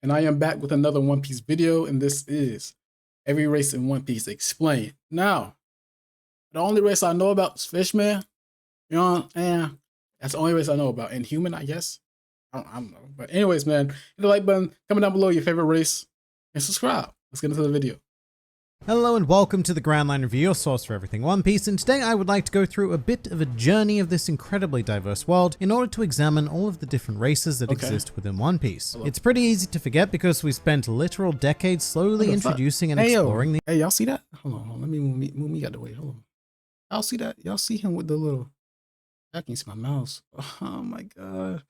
and I am back with another One Piece video, and this is every race in One Piece explained. Now, the only race I know about is Fishman. You know, and that's the only race I know about. And human, I guess. I don't know. But anyways, man, hit the like button, comment down below your favorite race, and subscribe. Let's get into the video. Hello and welcome to the Grand Line Review, your source for everything One Piece, and today I would like to go through a bit of a journey of this incredibly diverse world in order to examine all of the different races that exist within One Piece. Hello. It's pretty easy to forget because we spent literal decades slowly introducing and exploring the— Hey, y'all see that? Hold on, let me move me out the way. Hold on. Y'all see that? Y'all see him with the little... I can't see my mouse. Oh my god.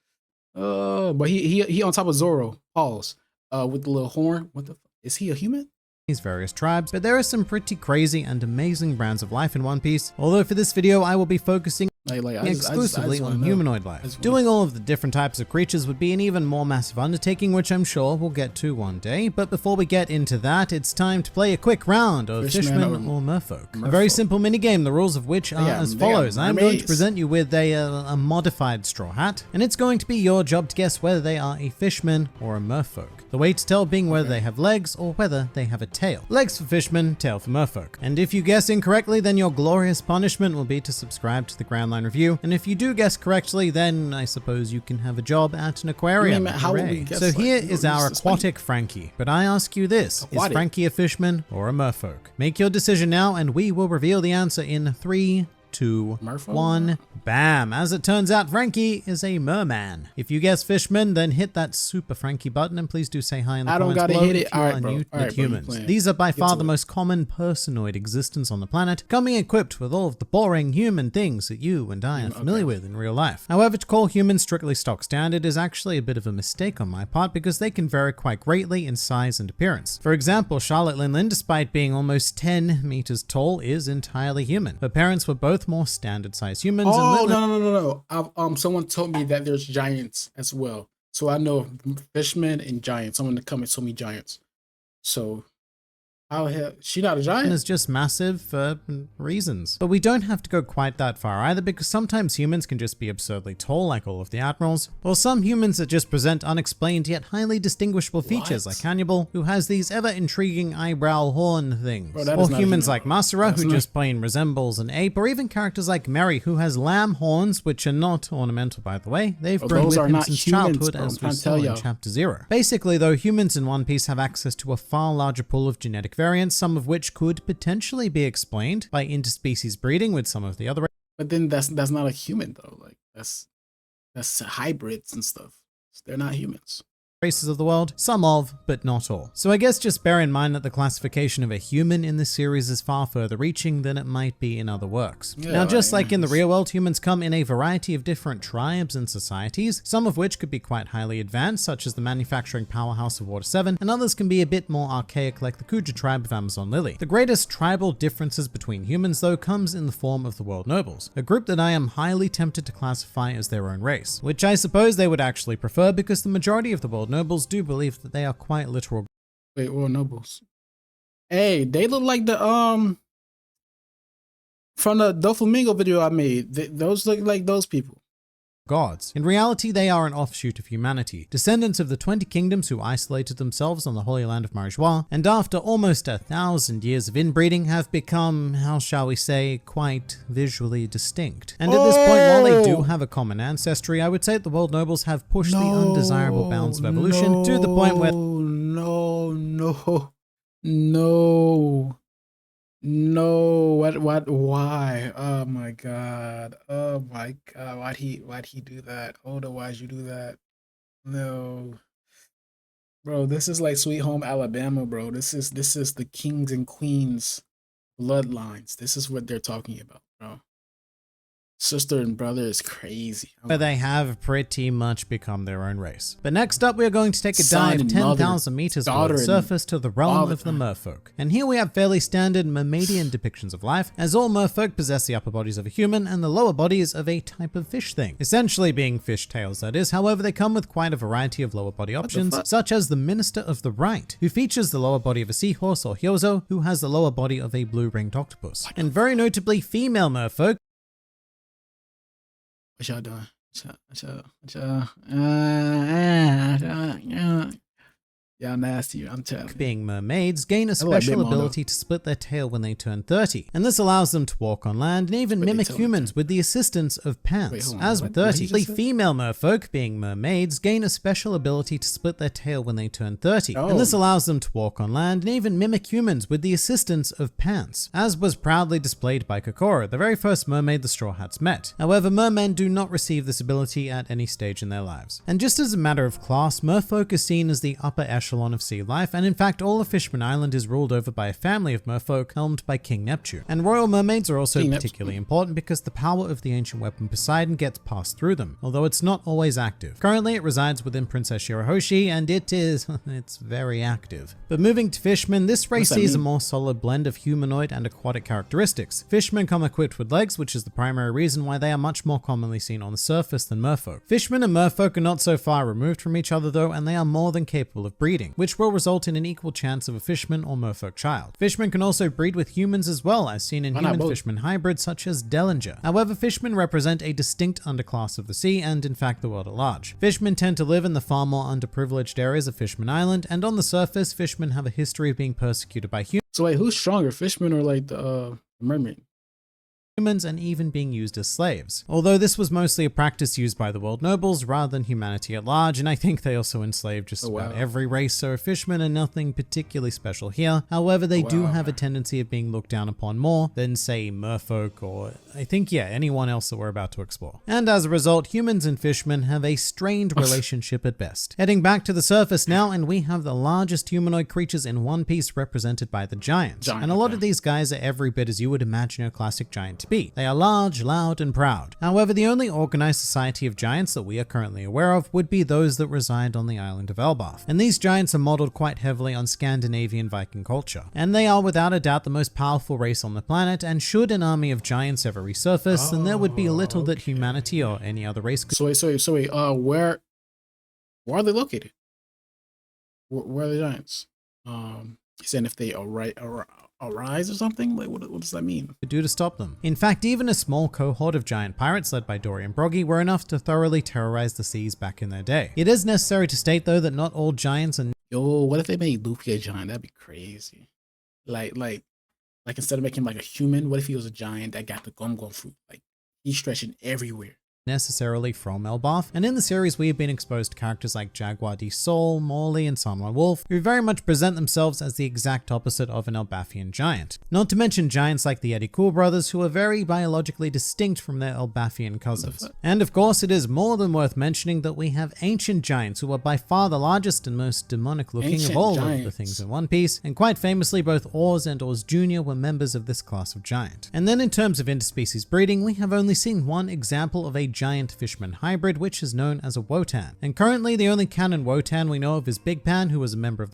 But he on top of Zoro. Pause. With the little horn. What the? Is he a human? These various tribes, but there are some pretty crazy and amazing brands of life in One Piece, although for this video I will be focusing exclusively on humanoid life. Doing all of the different types of creatures would be an even more massive undertaking, which I'm sure we'll get to one day, but before we get into that, it's time to play a quick round of Fishman or Merfolk. A very simple minigame, the rules of which are as follows. I'm going to present you with a modified straw hat, and it's going to be your job to guess whether they are a Fishman or a Merfolk. The way to tell being whether they have legs or whether they have a tail. Legs for Fishman, tail for Merfolk. And if you guess incorrectly, then your glorious punishment will be to subscribe to the Grand Line Review. And if you do guess correctly, then I suppose you can have a job at an aquarium. So here is our aquatic Frankie. But I ask you this, is Frankie a Fishman or a Merfolk? Make your decision now and we will reveal the answer in 3, 2, 1, bam. As it turns out, Frankie is a merman. If you guess Fishman, then hit that super Frankie button and please do say hi in the comments below if you are new to humans. These are by far the most common personoid existence on the planet, coming equipped with all of the boring human things that you and I are familiar with in real life. However, to call humans strictly stock standard is actually a bit of a mistake on my part because they can vary quite greatly in size and appearance. For example, Charlotte Linlin, despite being almost 10 meters tall, is entirely human. Her parents were both more standard sized humans. Oh, no. Someone told me that there's giants as well. So I know fishmen and giants. Someone in the comments told me giants. So how the hell? She not a giant? It's just massive for reasons. But we don't have to go quite that far either, because sometimes humans can just be absurdly tall like all of the admirals, or some humans that just present unexplained yet highly distinguishable features like Hannibal, who has these ever intriguing eyebrow horn things. Or humans like Masura, who just plain resembles an ape, or even characters like Mary, who has lamb horns, which are not ornamental by the way. They've grown with him since childhood, as we saw in Chapter 0. Basically though, humans in One Piece have access to a far larger pool of genetic variants, some of which could potentially be explained by interspecies breeding with some of the other. But then that's not a human though. Like that's hybrids and stuff. They're not humans. Races of the world, some of, but not all. So I guess just bear in mind that the classification of a human in this series is far further reaching than it might be in other works. Now, just like in the real world, humans come in a variety of different tribes and societies, some of which could be quite highly advanced, such as the manufacturing powerhouse of Water 7, and others can be a bit more archaic like the Kuja tribe of Amazon Lily. The greatest tribal differences between humans, though, comes in the form of the world nobles, a group that I am highly tempted to classify as their own race, which I suppose they would actually prefer because the majority of the world nobles do believe that they are quite literal. Wait, world nobles. Hey, they look like the from the Doflamingo video I made. Those look like those people. Gods. In reality, they are an offshoot of humanity, descendants of the 20 kingdoms who isolated themselves on the Holy Land of Marijois, and after almost 1,000 years of inbreeding have become, how shall we say, quite visually distinct. And at this point, while they do have a common ancestry, I would say that the world nobles have pushed the undesirable bounds of evolution to the point where— why? Oh my god, why'd he do that? Oda, why'd you do that? No, bro, this is like Sweet Home Alabama, bro. This is the kings and queens bloodlines. This is what they're talking about, bro. Sister and brother is crazy. But they have pretty much become their own race. But next up, we are going to take a dive 10,000 meters below the surface to the realm of the Merfolk. And here we have fairly standard Mermaidian depictions of life, as all Merfolk possess the upper bodies of a human and the lower bodies of a type of fish thing. Essentially being fish tails, that is. However, they come with quite a variety of lower body options, such as the Minister of the Right, who features the lower body of a seahorse, or Hyozo, who has the lower body of a blue-ringed octopus. And very notably, female Merfolk. What y'all doing? Y'all nasty, I'm telling you. Being mermaids, gain a special ability to split their tail when they turn 30, and this allows them to walk on land and even mimic humans with the assistance of pants. As 30, female merfolk, being mermaids, gain a special ability to split their tail when they turn 30, and this allows them to walk on land and even mimic humans with the assistance of pants, as was proudly displayed by Kokoro, the very first mermaid the Straw Hats met. However, mermen do not receive this ability at any stage in their lives. And just as a matter of class, merfolk is seen as the upper echelon of sea life, and in fact all of Fishman Island is ruled over by a family of merfolk helmed by King Neptune. And royal mermaids are also particularly important because the power of the ancient weapon Poseidon gets passed through them, although it's not always active. Currently it resides within Princess Shirahoshi, and it's very active. But moving to fishmen, this race sees a more solid blend of humanoid and aquatic characteristics. Fishmen come equipped with legs, which is the primary reason why they are much more commonly seen on the surface than merfolk. Fishmen and merfolk are not so far removed from each other though, and they are more than capable of breeding, which will result in an equal chance of a fishman or merfolk child. Fishmen can also breed with humans as well, as seen in human-fishman hybrids such as Dellinger. However, fishmen represent a distinct underclass of the sea and in fact the world at large. Fishmen tend to live in the far more underprivileged areas of Fishman Island, and on the surface, fishmen have a history of being persecuted by humans. So wait, who's stronger, fishmen or like the mermaid? Humans and even being used as slaves. Although this was mostly a practice used by the world nobles rather than humanity at large, and I think they also enslaved just about every race, so fishermen are nothing particularly special here. However, they do have a tendency of being looked down upon more than, say, merfolk or anyone else that we're about to explore. And as a result, humans and fishermen have a strained relationship at best. Heading back to the surface now, and we have the largest humanoid creatures in One Piece represented by the giants. And a lot of these guys are every bit as you would imagine a classic giant to be. They are large, loud, and proud. However, the only organized society of giants that we are currently aware of would be those that reside on the island of Elbaf. And these giants are modeled quite heavily on Scandinavian Viking culture. And they are without a doubt the most powerful race on the planet, and should an army of giants ever resurface, then there would be little that humanity or any other race could— So wait, where are they located? Where are the giants? He's saying if they arise or something? Like, what does that mean? Do to stop them. In fact, even a small cohort of giant pirates led by Dory and Broggy were enough to thoroughly terrorize the seas back in their day. It is necessary to state though that not all giants are— Yo, what if they made Luffy a giant? That'd be crazy. Like instead of making him like a human, what if he was a giant that got the gum fruit? Like, he's stretching everywhere. Necessarily from Elbaf, and in the series we have been exposed to characters like Jaguar D. Sol, Morley, and Samurai Wolf, who very much present themselves as the exact opposite of an Elbafian giant. Not to mention giants like the Eddie Cool brothers, who are very biologically distinct from their Elbafian cousins. And of course, it is more than worth mentioning that we have ancient giants who are by far the largest and most demonic looking of all of the things in One Piece, and quite famously both Oars and Oars Jr. were members of this class of giant. And then in terms of interspecies breeding, we have only seen one example of a giant fishman hybrid, which is known as a Wotan. And currently the only canon Wotan we know of is Big Pan, who was a member of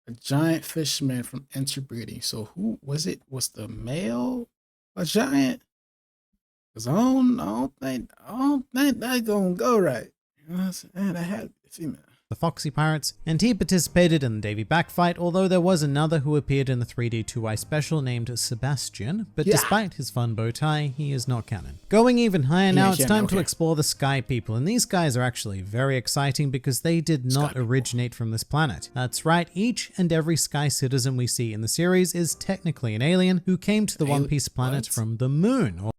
a giant fishman from interbreeding. So who was it? Was the male a giant? Because I don't think that's gonna go right. You know what I'm saying? I had a female. The Foxy Pirates, and he participated in the Davy Back fight, although there was another who appeared in the 3D2i special named Sebastian, but despite his fun bow tie, he is not canon. Going even higher now, it's time to explore the Sky People, and these guys are actually very exciting because they did not originate from this planet. That's right, each and every Sky citizen we see in the series is technically an alien who came to the One Piece planet from the moon.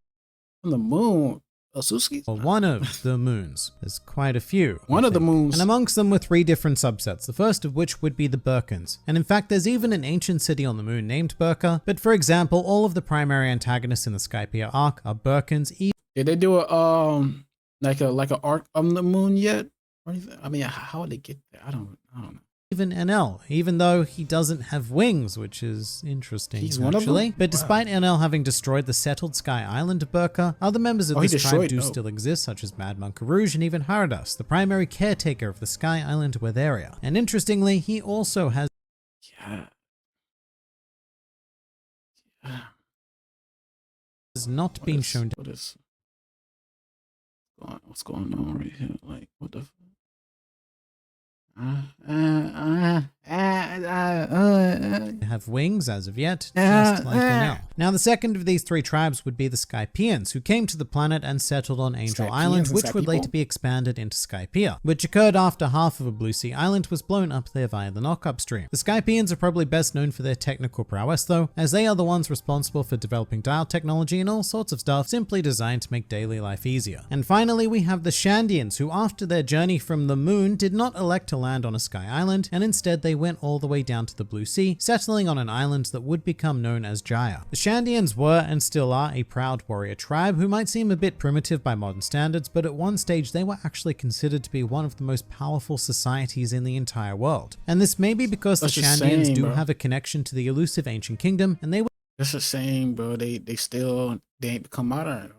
From the moon? Osuski? Or one of the moons. There's quite a few. One of the moons. And amongst them were three different subsets, the first of which would be the Burkans. And in fact, there's even an ancient city on the moon named Burka. But for example, all of the primary antagonists in the Skypiea arc are Burkans. Did they do a like a arc on the moon yet? I mean, how would they get there? I don't know. Even NL, even though he doesn't have wings, which is interesting. He's one of them? But despite NL having destroyed the settled Sky Island of Burka, other members of this tribe do still exist, such as Mad Monk Rouge and even Haradas, the primary caretaker of the Sky Island weather area. And interestingly, he also has not been shown to— what's going on right here? Like, what the have wings as of yet, just like NL. Now, the second of these three tribes would be the Skypians, who came to the planet and settled on Angel Island, which would later be expanded into Skypiea, which occurred after half of a Blue Sea Island was blown up there via the knock-up stream. The Skypians are probably best known for their technical prowess though, as they are the ones responsible for developing dial technology and all sorts of stuff simply designed to make daily life easier. And finally, we have the Shandians, who after their journey from the moon did not elect to land on a sky island, and instead they went all the way down to the Blue Sea, settling on an island that would become known as Jaya. The Shandians were and still are a proud warrior tribe who might seem a bit primitive by modern standards, but at one stage they were actually considered to be one of the most powerful societies in the entire world. And this may be because the Shandians do have a connection to the elusive ancient kingdom, and they were just the same, bro. They ain't become modern.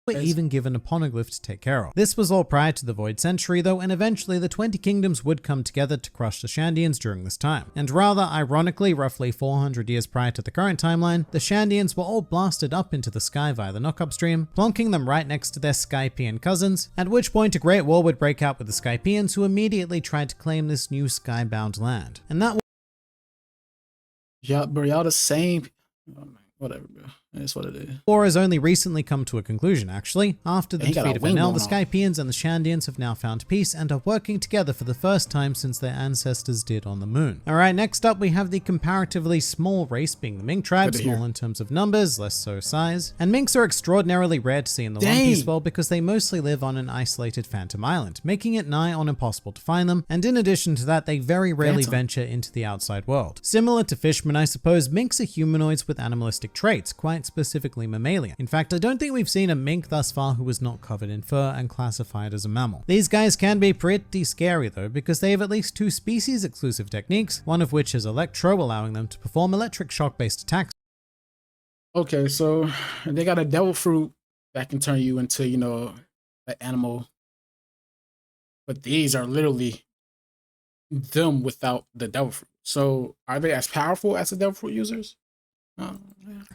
Were even given a poneglyph to take care of. This was all prior to the Void Century though, and eventually the 20 kingdoms would come together to crush the Shandians during this time. And rather ironically, roughly 400 years prior to the current timeline, the Shandians were all blasted up into the sky via the knock-up stream, plonking them right next to their Skypian cousins, at which point a great war would break out with the Skypians, who immediately tried to claim this new skybound land. And that y'all the same. Oh, man. Whatever, bro. It's what it is. War has only recently come to a conclusion, actually. After the defeat of Enel, the Skypians and the Shandians have now found peace and are working together for the first time since their ancestors did on the moon. Alright, next up we have the comparatively small race being the Mink Tribe, small in terms of numbers, less so size. And Minks are extraordinarily rare to see in the One Piece world because they mostly live on an isolated phantom island, making it nigh on impossible to find them, and in addition to that, they very rarely venture into the outside world. Similar to fishmen, I suppose, Minks are humanoids with animalistic traits, quite specifically mammalian. In fact, I don't think we've seen a mink thus far who was not covered in fur and classified as a mammal. These guys can be pretty scary though, because they have at least two species exclusive techniques, one of which is electro, allowing them to perform electric shock based attacks. Okay, so they got a devil fruit that can turn you into, you know, an animal, but these are literally them without the devil fruit. So are they as powerful as the devil fruit users?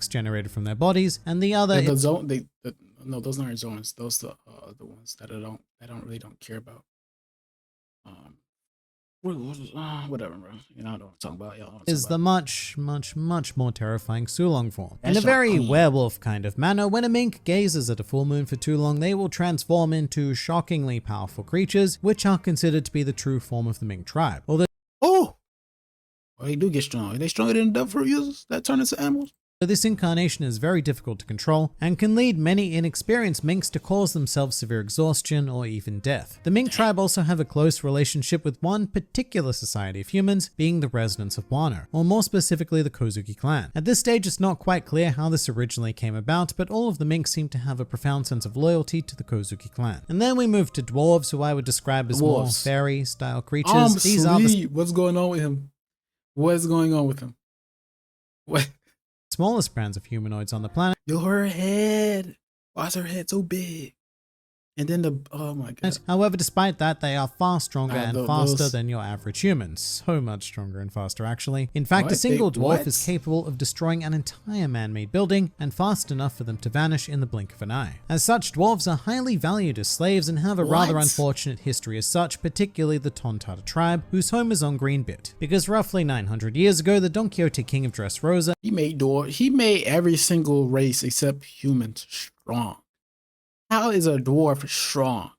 Generated from their bodies, and the other no, those aren't zones. Those are the ones that I don't care about. Whatever, bro. You know what I'm talking about. Is the much more terrifying Sulong form. In a very werewolf kind of manner, when a mink gazes at a full moon for too long, they will transform into shockingly powerful creatures, which are considered to be the true form of the Mink Tribe. Although they do get strong. Are they stronger than the devil fruit users that turn into animals? This incarnation is very difficult to control and can lead many inexperienced minks to cause themselves severe exhaustion or even death. The Mink Tribe also have a close relationship with one particular society of humans, being the residents of Wano, or more specifically the Kozuki clan. At this stage, it's not quite clear how this originally came about, but all of the minks seem to have a profound sense of loyalty to the Kozuki clan. And then we move to dwarves, who I would describe as more fairy-style creatures. These are what's going on with him? What's going on with him? What? Smallest brands of humanoids on the planet. Yo, her head. Why is her head so big? And then oh my god. However, despite that, they are far stronger and faster than your average human. So much stronger and faster, actually. In fact, a single dwarf is capable of destroying an entire man-made building, and fast enough for them to vanish in the blink of an eye. As such, dwarves are highly valued as slaves and have a rather unfortunate history as such, particularly the Tontara tribe, whose home is on Greenbit. Because roughly 900 years ago, the Don Quixote king of Dressrosa, he made every single race except humans strong. How is a dwarf strong?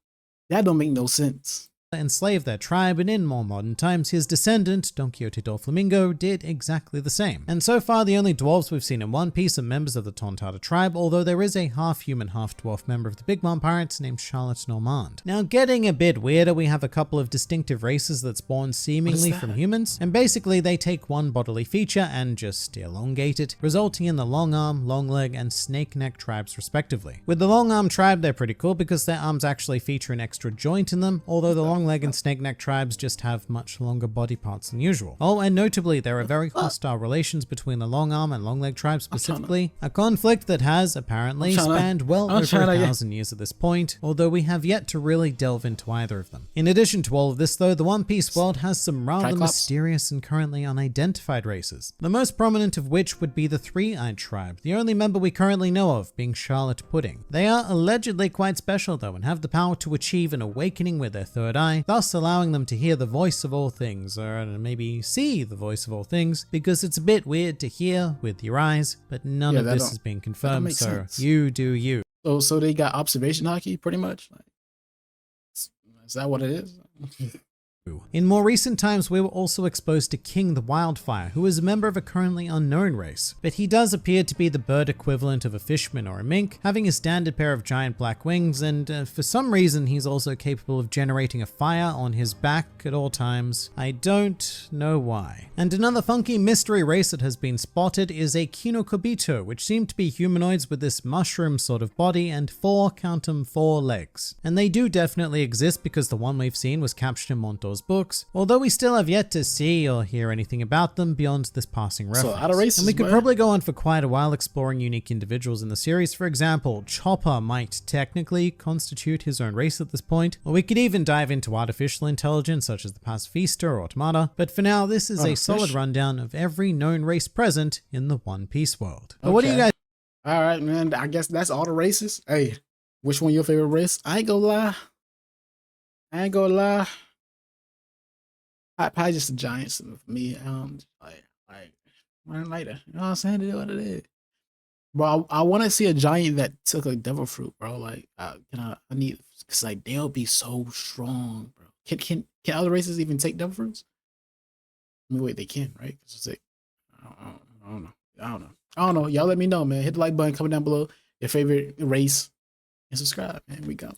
That don't make no sense. enslaved their tribe, and in more modern times, his descendant, Don Quixote Doflamingo, did exactly the same. And so far, the only dwarves we've seen in One Piece are members of the Tontara tribe, although there is a half-human, half-dwarf member of the Big Mom Pirates named Charlotte Normand. Now, getting a bit weirder, we have a couple of distinctive races that spawn seemingly from humans, and basically they take one bodily feature and just elongate it, resulting in the long arm, long leg, and snake neck tribes respectively. With the long arm tribe, they're pretty cool because their arms actually feature an extra joint in them, although the long leg and snake neck tribes just have much longer body parts than usual. Oh, and notably, there are very hostile relations between the long arm and long leg tribes specifically, a conflict that has apparently spanned well over 1,000 years at this point, although we have yet to really delve into either of them. In addition to all of this though, the One Piece world has some rather mysterious and currently unidentified races, the most prominent of which would be the Three-Eyed tribe, the only member we currently know of being Charlotte Pudding. They are allegedly quite special though and have the power to achieve an awakening with their third eye, eye, thus allowing them to hear the voice of all things, or maybe see the voice of all things, because it's a bit weird to hear with your eyes, but none of this has been confirmed, so sense. You do you. So they got observation hockey, pretty much? Like, is that what it is? In more recent times, we were also exposed to King the Wildfire, who is a member of a currently unknown race, but he does appear to be the bird equivalent of a fishman or a mink, having a standard pair of giant black wings, and for some reason he's also capable of generating a fire on his back at all times. I don't know why. And another funky mystery race that has been spotted is a Kinokobito, which seem to be humanoids with this mushroom sort of body and count 'em, 4 legs. And they do definitely exist, because the one we've seen was captured in Montour's books, although we still have yet to see or hear anything about them beyond this passing reference. So, races, and we could probably go on for quite a while exploring unique individuals in the series. For example, Chopper might technically constitute his own race at this point, or we could even dive into artificial intelligence such as the Pacifista or Automata, but for now this is a solid rundown of every known race present in the One Piece world. But what do you guys... Alright, man, I guess that's all the races. Hey, which one your favorite race? I ain't gonna lie. Probably just the Giants for me. Running later. You know what I'm saying? It is what it is. Bro, I want to see a giant that took a devil fruit, bro. Like, I need, because like they'll be so strong, bro. Can other races even take devil fruits? I mean, wait, they can, right? It's like, I don't know. Y'all let me know, man. Hit the like button, comment down below your favorite race, and subscribe, man. We go.